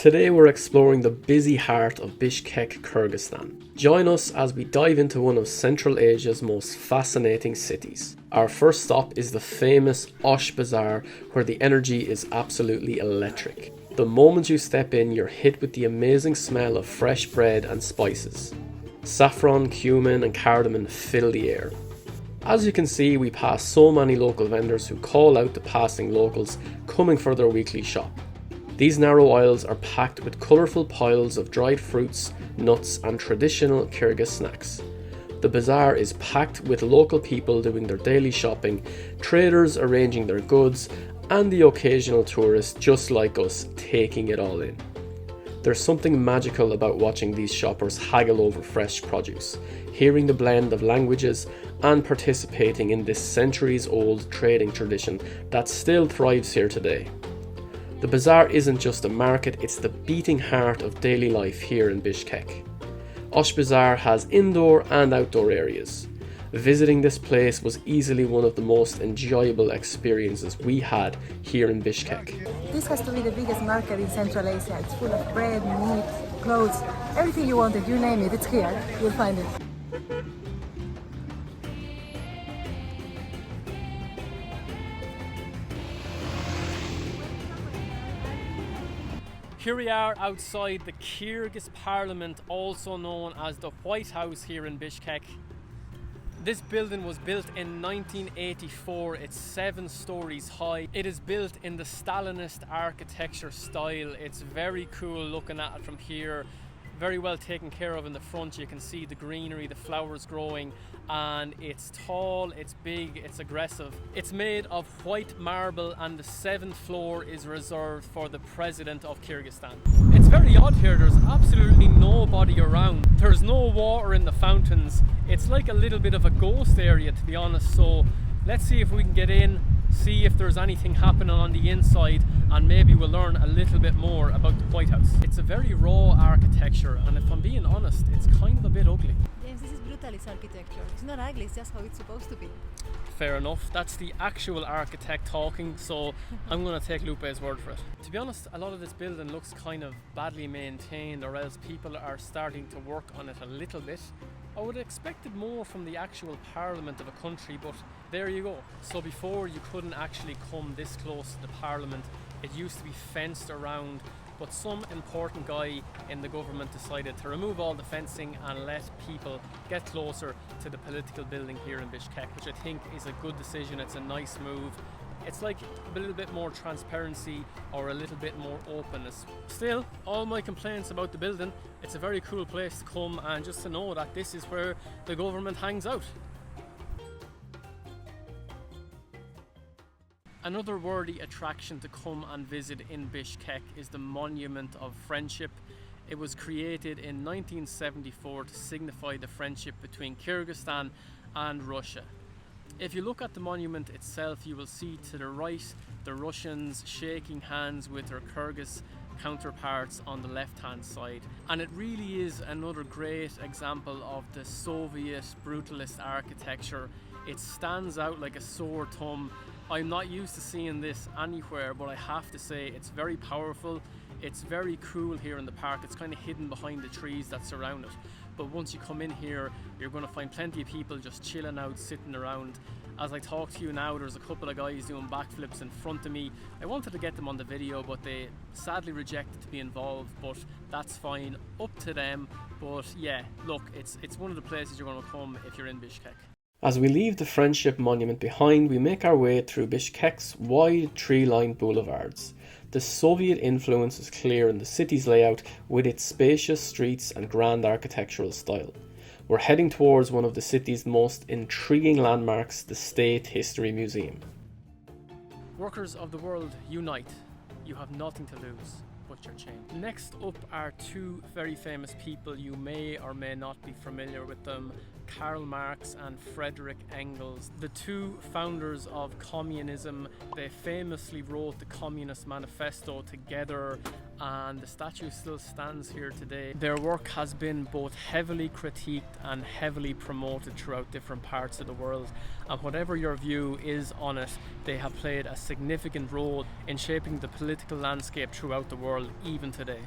Today we're exploring the busy heart of Bishkek, Kyrgyzstan. Join us as we dive into one of Central Asia's most fascinating cities. Our first stop is the famous Osh Bazaar, where the energy is absolutely electric. The moment you step in, you're hit with the amazing smell of fresh bread and spices. Saffron, cumin and cardamom fill the air. As you can see, we pass so many local vendors who call out to passing locals coming for their weekly shop. These narrow aisles are packed with colourful piles of dried fruits, nuts and traditional Kyrgyz snacks. The bazaar is packed with local people doing their daily shopping, traders arranging their goods, and the occasional tourist just like us taking it all in. There's something magical about watching these shoppers haggle over fresh produce, hearing the blend of languages, and participating in this centuries-old trading tradition that still thrives here today. The bazaar isn't just a market, it's the beating heart of daily life here in Bishkek. Osh Bazaar has indoor and outdoor areas. Visiting this place was easily one of the most enjoyable experiences we had here in Bishkek. This has to be the biggest market in Central Asia. It's full of bread, meat, clothes, everything you wanted, you name it, it's here. You'll find it. Here we are outside the Kyrgyz Parliament, also known as the White House here in Bishkek. This building was built in 1984. It's 7 stories high. It is built in the Stalinist architecture style. It's very cool looking at it from here. Very well taken care of in the front. You can see the greenery, the flowers growing, and it's tall, it's big, it's aggressive. It's made of white marble and the 7th floor is reserved for the president of Kyrgyzstan. It's very odd here, there's absolutely nobody around. There's no water in the fountains. It's like a little bit of a ghost area, to be honest, so let's see if we can get in, see if there's anything happening on the inside, and maybe we'll learn a little bit more about the White House. It's a very raw architecture, and if I'm being honest, it's kind of a bit ugly. James, this is brutalist architecture. It's not ugly, it's just how it's supposed to be. Fair enough. That's the actual architect talking, so I'm going to take Lupe's word for it. To be honest, a lot of this building looks kind of badly maintained, or else people are starting to work on it a little bit. I would have expected more from the actual parliament of a country, but there you go. So before, you couldn't actually come this close to the parliament. It used to be fenced around, but some important guy in the government decided to remove all the fencing and let people get closer to the political building here in Bishkek, which I think is a good decision. It's a nice move. It's like a little bit more transparency or a little bit more openness. Still, all my complaints about the building, it's a very cool place to come and just to know that this is where the government hangs out. Another worthy attraction to come and visit in Bishkek is the Monument of Friendship. It was created in 1974 to signify the friendship between Kyrgyzstan and Russia. If you look at the monument itself, you will see to the right the Russians shaking hands with their Kyrgyz counterparts on the left hand side, and it really is another great example of the Soviet brutalist architecture. It stands out like a sore thumb. I'm not used to seeing this anywhere, but I have to say it's very powerful. It's very cool here in the park. It's kind of hidden behind the trees that surround it. But once you come in here, you're going to find plenty of people just chilling out, sitting around. As I talk to you now, there's a couple of guys doing backflips in front of me. I wanted to get them on the video, but they sadly rejected to be involved, but that's fine, up to them. But yeah, look, it's one of the places you're going to come if you're in Bishkek. As we leave the Friendship Monument behind, we make our way through Bishkek's wide tree-lined boulevards. The Soviet influence is clear in the city's layout with its spacious streets and grand architectural style. We're heading towards one of the city's most intriguing landmarks, the State History Museum. Workers of the world, unite. You have nothing to lose but your change. Next up are 2 very famous people. You may or may not be familiar with them. Karl Marx and Marx Engels, the 2 founders of communism. They famously wrote the Communist Manifesto together, and the statue still stands here today. Their work has been both heavily critiqued and heavily promoted throughout different parts of the world, and whatever your view is on it, they have played a significant role in shaping the political landscape throughout the world even today.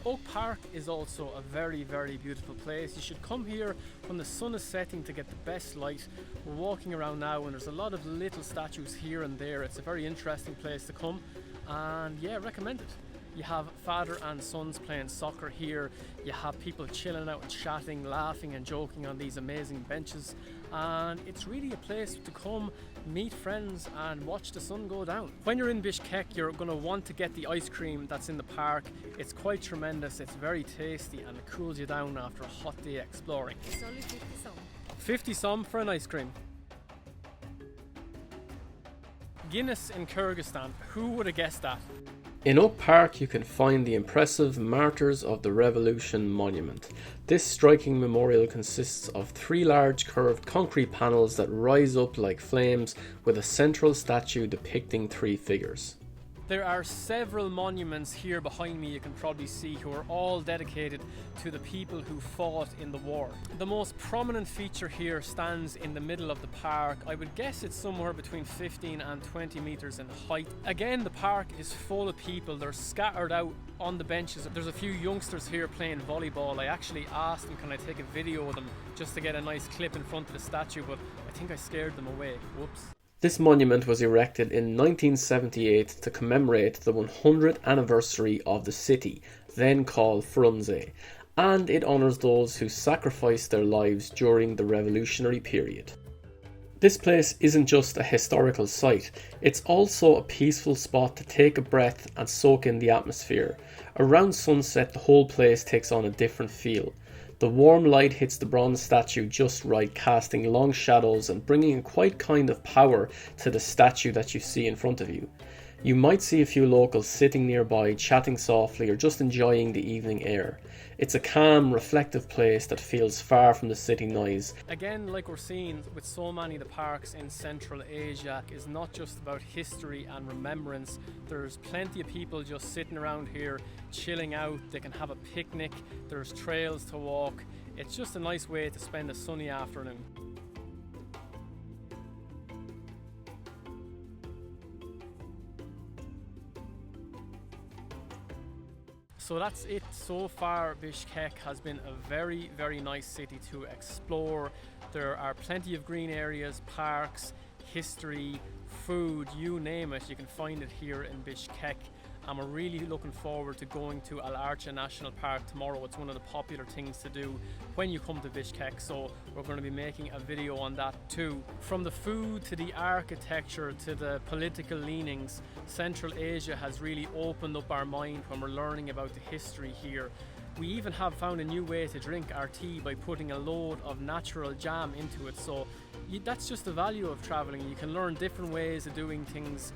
Oak Park is also a very, very beautiful place. You should come here when the sun is setting to get the best light. We're walking around now and there's a lot of little statues here and there. It's a very interesting place to come, and yeah, recommend it. You have father and sons playing soccer here. You have people chilling out and chatting, laughing and joking on these amazing benches. And it's really a place to come, meet friends and watch the sun go down. When you're in Bishkek, you're going to want to get the ice cream that's in the park. It's quite tremendous, it's very tasty and it cools you down after a hot day exploring. It's only 50 som. 50 som for an ice cream. Guinness in Kyrgyzstan, who would have guessed that? In Oak Park you can find the impressive Martyrs of the Revolution monument. This striking memorial consists of 3 large curved concrete panels that rise up like flames with a central statue depicting 3 figures. There are several monuments here behind me you can probably see who are all dedicated to the people who fought in the war. The most prominent feature here stands in the middle of the park. I would guess it's somewhere between 15 and 20 meters in height. Again, the park is full of people. They're scattered out on the benches. There's a few youngsters here playing volleyball. I actually asked them, can I take a video of them just to get a nice clip in front of the statue, but I think I scared them away. Whoops. This monument was erected in 1978 to commemorate the 100th anniversary of the city, then called Frunze, and it honours those who sacrificed their lives during the revolutionary period. This place isn't just a historical site, it's also a peaceful spot to take a breath and soak in the atmosphere. Around sunset, the whole place takes on a different feel. The warm light hits the bronze statue just right, casting long shadows and bringing a quite kind of power to the statue that you see in front of you. You might see a few locals sitting nearby, chatting softly or just enjoying the evening air. It's a calm, reflective place that feels far from the city noise. Again, like we're seeing with so many of the parks in Central Asia, is not just about history and remembrance. There's plenty of people just sitting around here, chilling out. They can have a picnic. There's trails to walk. It's just a nice way to spend a sunny afternoon. So that's it so far. Bishkek has been a very, very nice city to explore. There are plenty of green areas, parks, history, food, you name it, you can find it here in Bishkek. And we're really looking forward to going to Al Archa National Park tomorrow. It's one of the popular things to do when you come to Bishkek, so we're going to be making a video on that too. From the food to the architecture to the political leanings, Central Asia has really opened up our mind when we're learning about the history here. We even have found a new way to drink our tea by putting a load of natural jam into it, so that's just the value of traveling. You can learn different ways of doing things.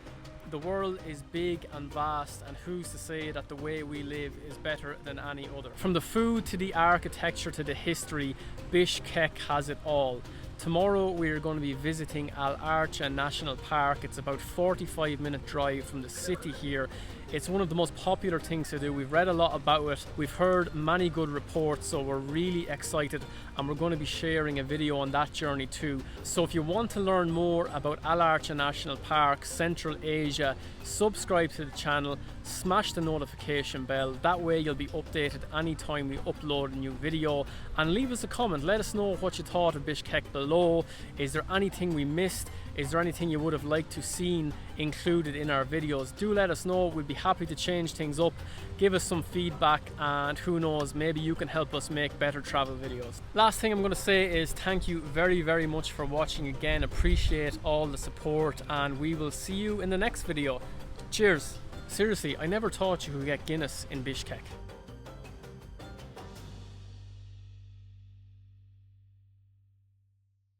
The world is big and vast, and who's to say that the way we live is better than any other? From the food to the architecture to the history, Bishkek has it all. Tomorrow we're going to be visiting Al Archa National Park. It's about 45-minute drive from the city here. It's one of the most popular things to do. We've read a lot about it. We've heard many good reports, so we're really excited, and we're going to be sharing a video on that journey too. So if you want to learn more about Al Archa National Park, Central Asia, subscribe to the channel, smash the notification bell. That way you'll be updated anytime we upload a new video, and leave us a comment. Let us know what you thought of Bishkek below. Is there anything we missed? Is there anything you would have liked to seen included in our videos? Do let us know. We'd be happy to change things up. Give us some feedback, and who knows, maybe you can help us make better travel videos. Last thing I'm going to say is thank you very, very much for watching again. Appreciate all the support, and we will see you in the next video. Cheers. Seriously, I never thought you could get Guinness in Bishkek.